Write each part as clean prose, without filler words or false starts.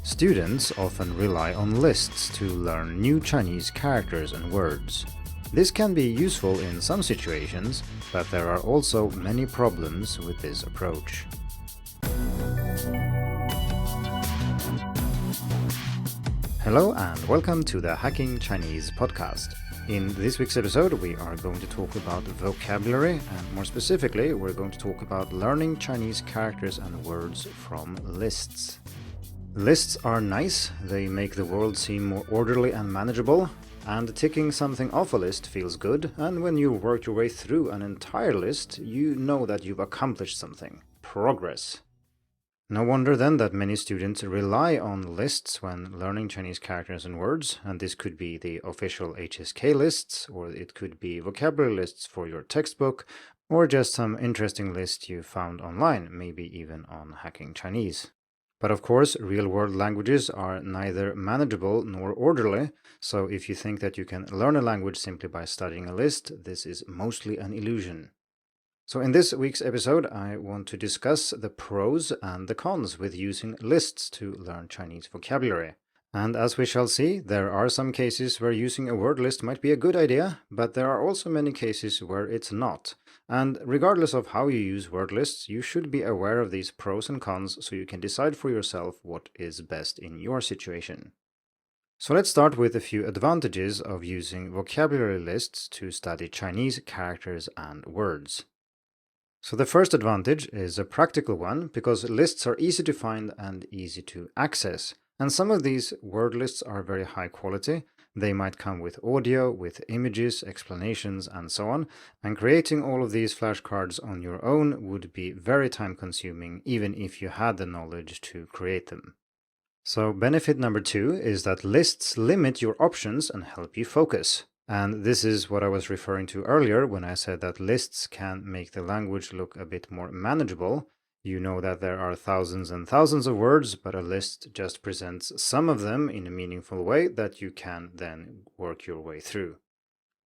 Students often rely on lists to learn new Chinese characters and words. This can be useful in some situations, but there are also many problems with this approach. Hello and welcome to the Hacking Chinese podcast. In this week's episode, we are going to talk about vocabulary, and more specifically, we're going to talk about learning Chinese characters and words from lists. Lists are nice, they make the world seem more orderly and manageable, and ticking something off a list feels good, and when you work your way through an entire list, you know that you've accomplished something. Progress. No wonder then that many students rely on lists when learning Chinese characters and words, and this could be the official HSK lists, or it could be vocabulary lists for your textbook, or just some interesting list you found online, maybe even on Hacking Chinese. But of course, real-world languages are neither manageable nor orderly, so if you think that you can learn a language simply by studying a list, this is mostly an illusion. So in this week's episode, I want to discuss the pros and the cons with using lists to learn Chinese vocabulary. And as we shall see, there are some cases where using a word list might be a good idea, but there are also many cases where it's not. And regardless of how you use word lists, you should be aware of these pros and cons so you can decide for yourself what is best in your situation. So let's start with a few advantages of using vocabulary lists to study Chinese characters and words. So the first advantage is a practical one because lists are easy to find and easy to access. And some of these word lists are very high quality. They might come with audio, with images, explanations, and so on. And creating all of these flashcards on your own would be very time consuming, even if you had the knowledge to create them. So benefit number 2 is that lists limit your options and help you focus. And this is what I was referring to earlier when I said that lists can make the language look a bit more manageable. You know that there are thousands and thousands of words, but a list just presents some of them in a meaningful way that you can then work your way through.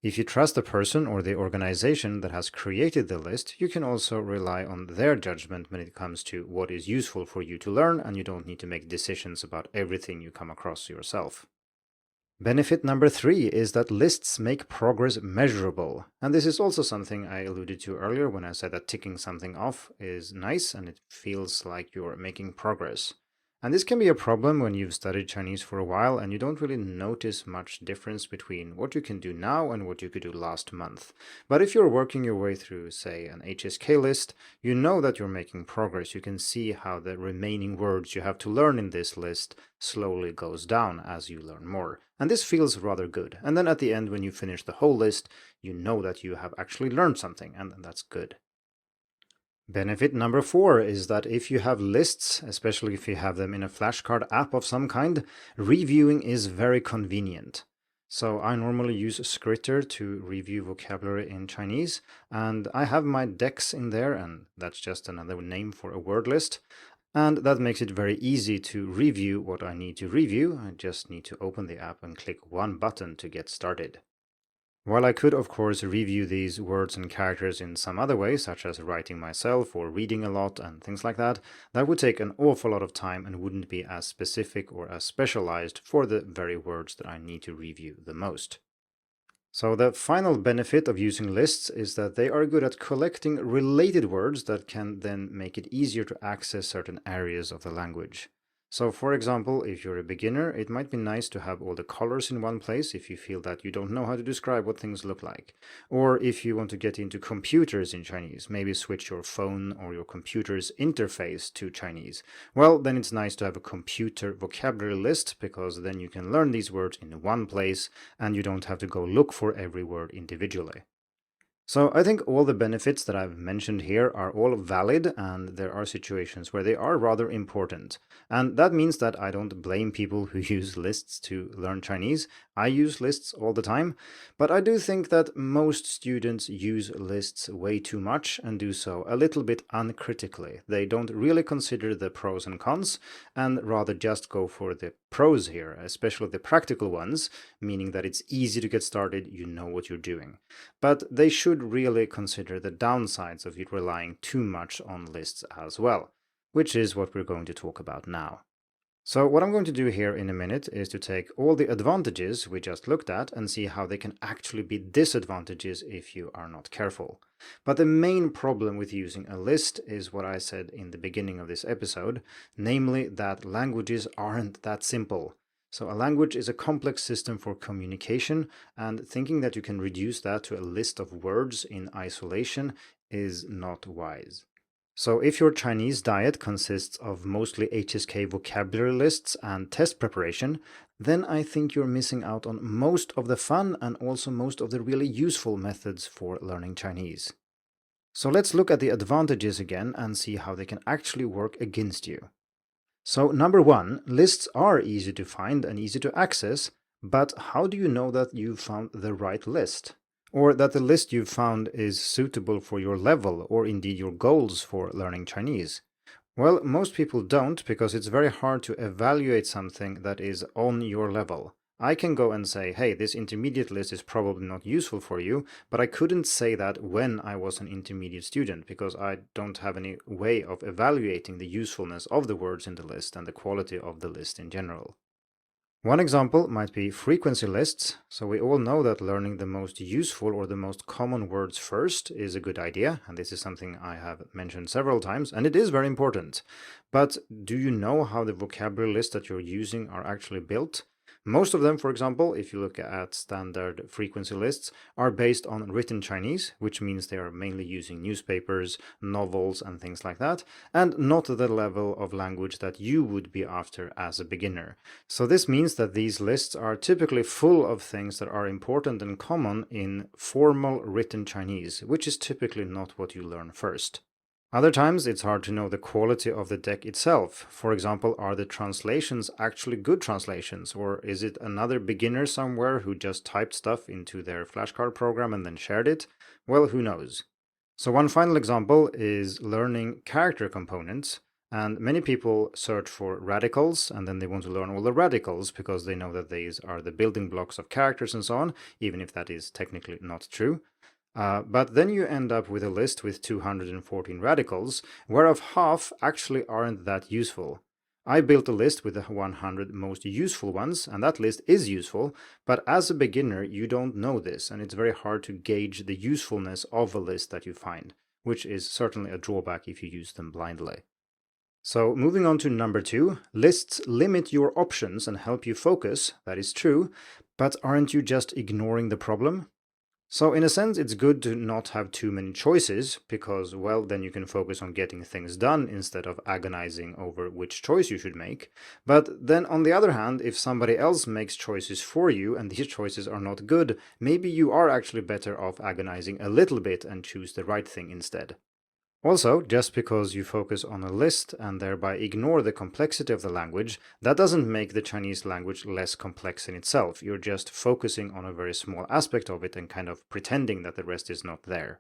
If you trust the person or the organization that has created the list, you can also rely on their judgment when it comes to what is useful for you to learn, and you don't need to make decisions about everything you come across yourself. Benefit number 3 is that lists make progress measurable. And this is also something I alluded to earlier when I said that ticking something off is nice and it feels like you're making progress. And this can be a problem when you've studied Chinese for a while and you don't really notice much difference between what you can do now and what you could do last month. But if you're working your way through, say, an HSK list, you know that you're making progress. You can see how the remaining words you have to learn in this list slowly goes down as you learn more. And this feels rather good. And then at the end, when you finish the whole list, you know that you have actually learned something, and that's good. Benefit number 4 is that if you have lists, especially if you have them in a flashcard app of some kind, reviewing is very convenient. So I normally use Skritter to review vocabulary in Chinese, and I have my decks in there, and that's just another name for a word list. And that makes it very easy to review what I need to review. I just need to open the app and click one button to get started. While I could, of course, review these words and characters in some other way, such as writing myself or reading a lot and things like that, that would take an awful lot of time and wouldn't be as specific or as specialized for the very words that I need to review the most. So the final benefit of using lists is that they are good at collecting related words that can then make it easier to access certain areas of the language. So for example, if you're a beginner, it might be nice to have all the colors in one place if you feel that you don't know how to describe what things look like. Or if you want to get into computers in Chinese, maybe switch your phone or your computer's interface to Chinese. Well, then it's nice to have a computer vocabulary list because then you can learn these words in one place and you don't have to go look for every word individually. So I think all the benefits that I've mentioned here are all valid, and there are situations where they are rather important. And that means that I don't blame people who use lists to learn Chinese. I use lists all the time, but I do think that most students use lists way too much and do so a little bit uncritically. They don't really consider the pros and cons, and rather just go for the pros here, especially the practical ones, meaning that it's easy to get started, you know what you're doing. But they should really consider the downsides of it relying too much on lists as well, which is what we're going to talk about now. So what I'm going to do here in a minute is to take all the advantages we just looked at and see how they can actually be disadvantages if you are not careful. But the main problem with using a list is what I said in the beginning of this episode, namely that languages aren't that simple. So a language is a complex system for communication, and thinking that you can reduce that to a list of words in isolation is not wise. So if your Chinese diet consists of mostly HSK vocabulary lists and test preparation, then I think you're missing out on most of the fun and also most of the really useful methods for learning Chinese. So let's look at the advantages again and see how they can actually work against you. So number one, lists are easy to find and easy to access, but how do you know that you've found the right list? Or that the list you've found is suitable for your level or indeed your goals for learning Chinese? Well, most people don't, because it's very hard to evaluate something that is on your level. I can go and say, hey, this intermediate list is probably not useful for you, but I couldn't say that when I was an intermediate student, because I don't have any way of evaluating the usefulness of the words in the list and the quality of the list in general. One example might be frequency lists. So we all know that learning the most useful or the most common words first is a good idea, and this is something I have mentioned several times, and it is very important. But do you know how the vocabulary lists that you're using are actually built? Most of them, for example, if you look at standard frequency lists, are based on written Chinese, which means they are mainly using newspapers, novels, and things like that, and not the level of language that you would be after as a beginner. So this means that these lists are typically full of things that are important and common in formal written Chinese, which is typically not what you learn first. Other times, it's hard to know the quality of the deck itself. For example, are the translations actually good translations, or is it another beginner somewhere who just typed stuff into their flashcard program and then shared it? Well, who knows? So one final example is learning character components. And many people search for radicals, and then they want to learn all the radicals because they know that these are the building blocks of characters and so on, even if that is technically not true. But then you end up with a list with 214 radicals, whereof half actually aren't that useful. I built a list with the 100 most useful ones, and that list is useful, but as a beginner you don't know this, and it's very hard to gauge the usefulness of a list that you find, which is certainly a drawback if you use them blindly. So moving on to number two, lists limit your options and help you focus, that is true, but aren't you just ignoring the problem? So in a sense, it's good to not have too many choices because, well, then you can focus on getting things done instead of agonizing over which choice you should make. But then on the other hand, if somebody else makes choices for you and these choices are not good, maybe you are actually better off agonizing a little bit and choose the right thing instead. Also, just because you focus on a list and thereby ignore the complexity of the language, that doesn't make the Chinese language less complex in itself. You're just focusing on a very small aspect of it and kind of pretending that the rest is not there.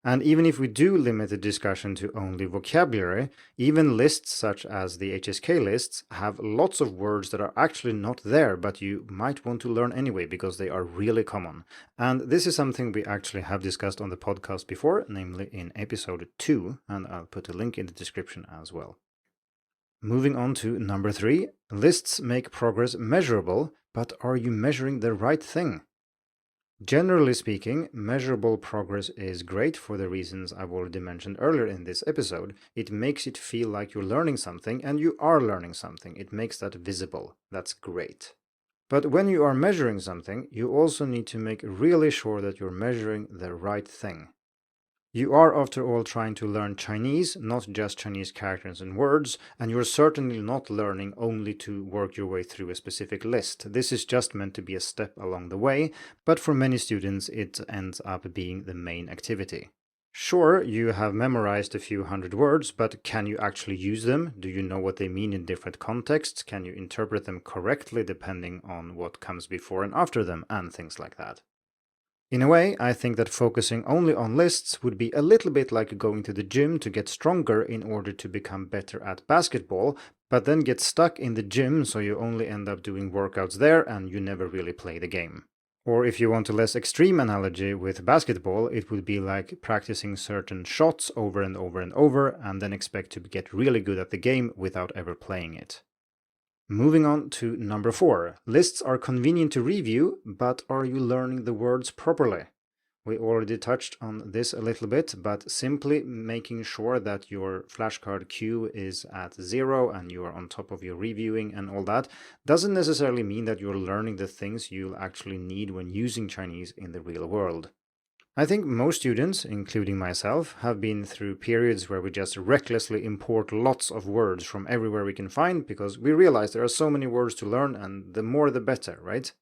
And even if we do limit the discussion to only vocabulary, even lists such as the HSK lists have lots of words that are actually not there, but you might want to learn anyway because they are really common. And this is something we actually have discussed on the podcast before, namely in episode 2, and I'll put a link in the description as well. Moving on to number 3, lists make progress measurable, but are you measuring the right thing? Generally speaking, measurable progress is great for the reasons I've already mentioned earlier in this episode. It makes it feel like you're learning something, and you are learning something. It makes that visible. That's great. But when you are measuring something, you also need to make really sure that you're measuring the right thing. You are, after all, trying to learn Chinese, not just Chinese characters and words, and you're certainly not learning only to work your way through a specific list. This is just meant to be a step along the way, but for many students it ends up being the main activity. Sure, you have memorized a few hundred words, but can you actually use them? Do you know what they mean in different contexts? Can you interpret them correctly depending on what comes before and after them, and things like that? In a way, I think that focusing only on lists would be a little bit like going to the gym to get stronger in order to become better at basketball, but then get stuck in the gym so you only end up doing workouts there and you never really play the game. Or if you want a less extreme analogy with basketball, it would be like practicing certain shots over and over and over and then expect to get really good at the game without ever playing it. Moving on to number 4. Lists are convenient to review, but are you learning the words properly? We already touched on this a little bit, but simply making sure that your flashcard queue is at 0 and you are on top of your reviewing and all that doesn't necessarily mean that you're learning the things you'll actually need when using Chinese in the real world. I think most students, including myself, have been through periods where we just recklessly import lots of words from everywhere we can find because we realize there are so many words to learn and the more the better, right?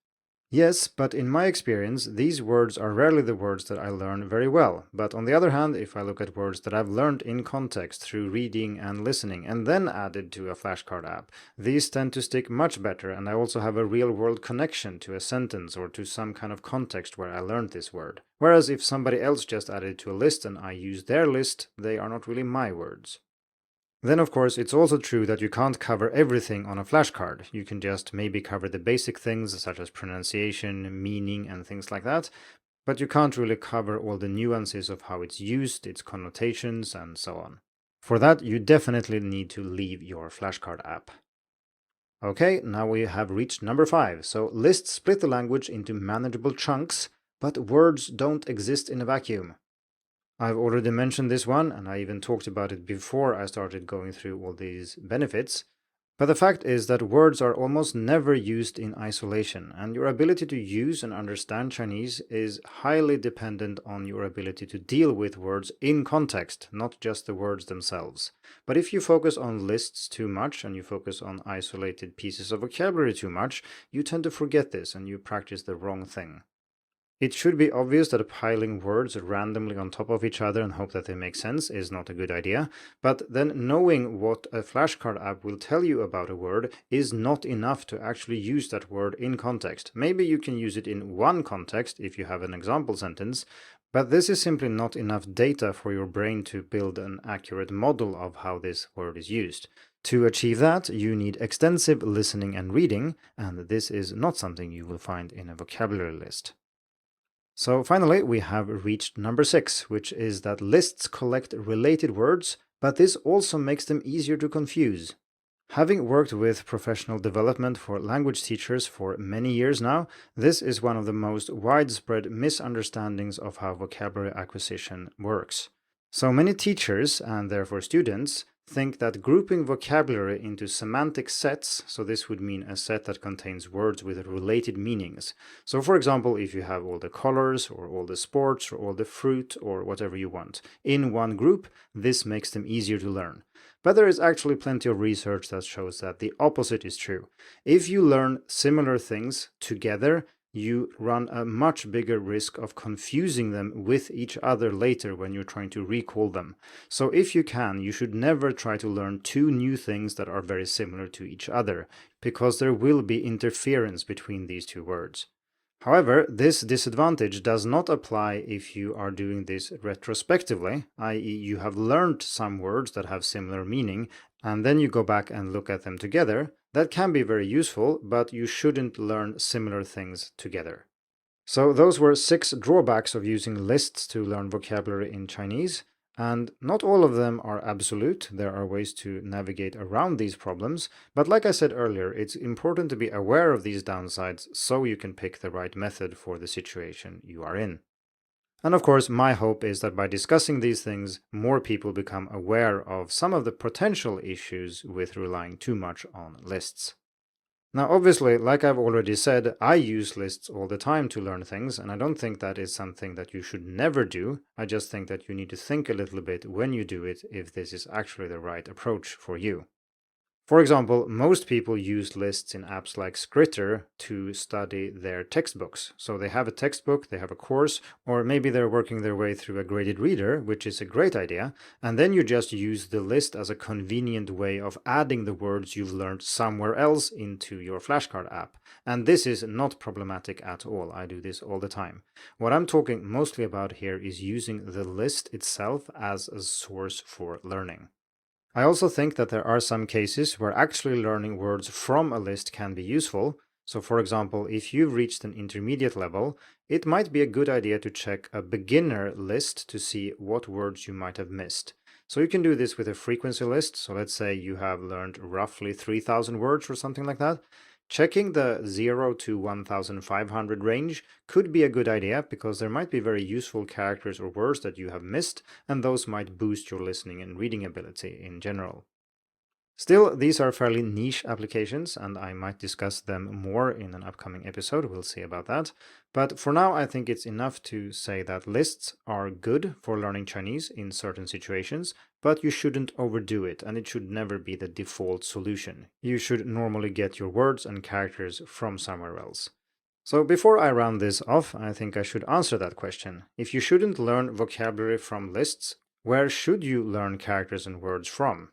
Yes, but in my experience, these words are rarely the words that I learn very well. But on the other hand, if I look at words that I've learned in context through reading and listening and then added to a flashcard app, these tend to stick much better, and I also have a real-world connection to a sentence or to some kind of context where I learned this word. Whereas if somebody else just added it to a list and I use their list, they are not really my words. Then, of course, it's also true that you can't cover everything on a flashcard. You can just maybe cover the basic things such as pronunciation, meaning, and things like that, but you can't really cover all the nuances of how it's used, its connotations, and so on. For that, you definitely need to leave your flashcard app. Okay, now we have reached number 5. So lists split the language into manageable chunks, but words don't exist in a vacuum. I've already mentioned this one, and I even talked about it before I started going through all these benefits. But the fact is that words are almost never used in isolation, and your ability to use and understand Chinese is highly dependent on your ability to deal with words in context, not just the words themselves. But if you focus on lists too much and you focus on isolated pieces of vocabulary too much, you tend to forget this and you practice the wrong thing. It should be obvious that piling words randomly on top of each other and hope that they make sense is not a good idea, but then knowing what a flashcard app will tell you about a word is not enough to actually use that word in context. Maybe you can use it in one context if you have an example sentence, but this is simply not enough data for your brain to build an accurate model of how this word is used. To achieve that, you need extensive listening and reading, and this is not something you will find in a vocabulary list. So finally, we have reached number 6, which is that lists collect related words, but this also makes them easier to confuse. Having worked with professional development for language teachers for many years now, this is one of the most widespread misunderstandings of how vocabulary acquisition works. So many teachers, and therefore students, think that grouping vocabulary into semantic sets, so this would mean a set that contains words with related meanings. So for example, if you have all the colors or all the sports or all the fruit or whatever you want in one group, this makes them easier to learn. But there is actually plenty of research that shows that the opposite is true. If you learn similar things together, you run a much bigger risk of confusing them with each other later when you're trying to recall them. So if you can, you should never try to learn two new things that are very similar to each other, because there will be interference between these two words. However, this disadvantage does not apply if you are doing this retrospectively, i.e. you have learned some words that have similar meaning, and then you go back and look at them together. That can be very useful, but you shouldn't learn similar things together. So those were 6 drawbacks of using lists to learn vocabulary in Chinese. And not all of them are absolute. There are ways to navigate around these problems, but like I said earlier, it's important to be aware of these downsides so you can pick the right method for the situation you are in. And of course, my hope is that by discussing these things, more people become aware of some of the potential issues with relying too much on lists. Now, obviously, like I've already said, I use lists all the time to learn things, and I don't think that is something that you should never do. I just think that you need to think a little bit when you do it if this is actually the right approach for you. For example, most people use lists in apps like Skritter to study their textbooks. So they have a textbook, they have a course, or maybe they're working their way through a graded reader, which is a great idea, and then you just use the list as a convenient way of adding the words you've learned somewhere else into your flashcard app. And this is not problematic at all. I do this all the time. What I'm talking mostly about here is using the list itself as a source for learning. I also think that there are some cases where actually learning words from a list can be useful. So for example, if you've reached an intermediate level, it might be a good idea to check a beginner list to see what words you might have missed. So you can do this with a frequency list. So let's say you have learned roughly 3,000 words or something like that. Checking the 0 to 1,500 range could be a good idea because there might be very useful characters or words that you have missed, and those might boost your listening and reading ability in general. Still, these are fairly niche applications, and I might discuss them more in an upcoming episode. We'll see about that. But for now, I think it's enough to say that lists are good for learning Chinese in certain situations, but you shouldn't overdo it, and it should never be the default solution. You should normally get your words and characters from somewhere else. So before I round this off, I think I should answer that question. If you shouldn't learn vocabulary from lists, where should you learn characters and words from?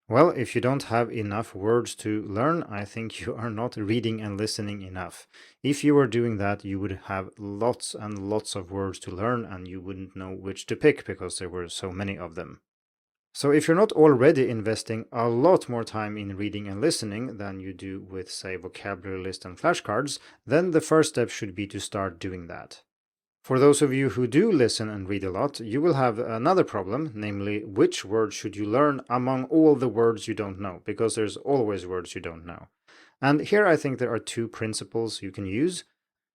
Well, if you don't have enough words to learn, I think you are not reading and listening enough. If you were doing that, you would have lots and lots of words to learn, and you wouldn't know which to pick because there were so many of them. So if you're not already investing a lot more time in reading and listening than you do with, say, vocabulary list and flashcards, then the first step should be to start doing that. For those of you who do listen and read a lot, you will have another problem, namely which words should you learn among all the words you don't know, because there's always words you don't know. And here I think there are two principles you can use.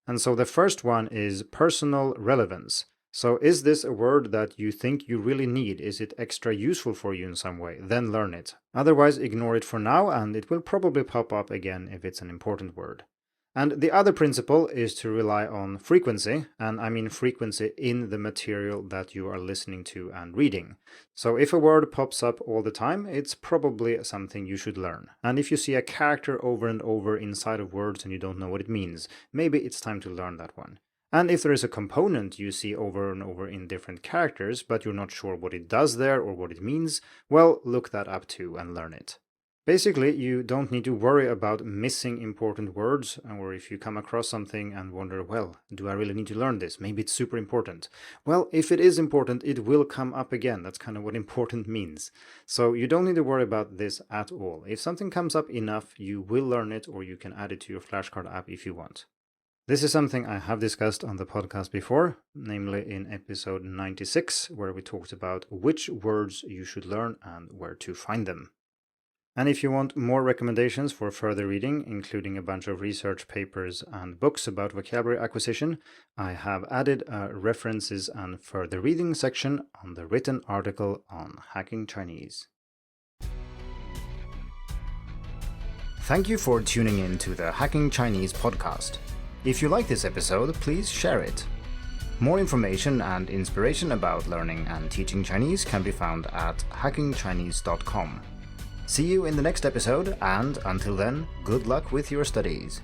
And so the first one is personal relevance. So is this a word that you think you really need? Is it extra useful for you in some way? Then learn it. Otherwise, ignore it for now, and it will probably pop up again if it's an important word. And the other principle is to rely on frequency, and I mean frequency in the material that you are listening to and reading. So if a word pops up all the time, it's probably something you should learn. And if you see a character over and over inside of words and you don't know what it means, maybe it's time to learn that one. And if there is a component you see over and over in different characters, but you're not sure what it does there or what it means, well, look that up too and learn it. Basically, you don't need to worry about missing important words, or if you come across something and wonder, well, do I really need to learn this? Maybe it's super important. Well, if it is important, it will come up again. That's kind of what important means. So you don't need to worry about this at all. If something comes up enough, you will learn it, or you can add it to your flashcard app if you want. This is something I have discussed on the podcast before, namely in episode 96, where we talked about which words you should learn and where to find them. And if you want more recommendations for further reading, including a bunch of research papers and books about vocabulary acquisition, I have added a references and further reading section on the written article on Hacking Chinese. Thank you for tuning in to the Hacking Chinese podcast. If you like this episode, please share it. More information and inspiration about learning and teaching Chinese can be found at hackingchinese.com. See you in the next episode, and until then, good luck with your studies.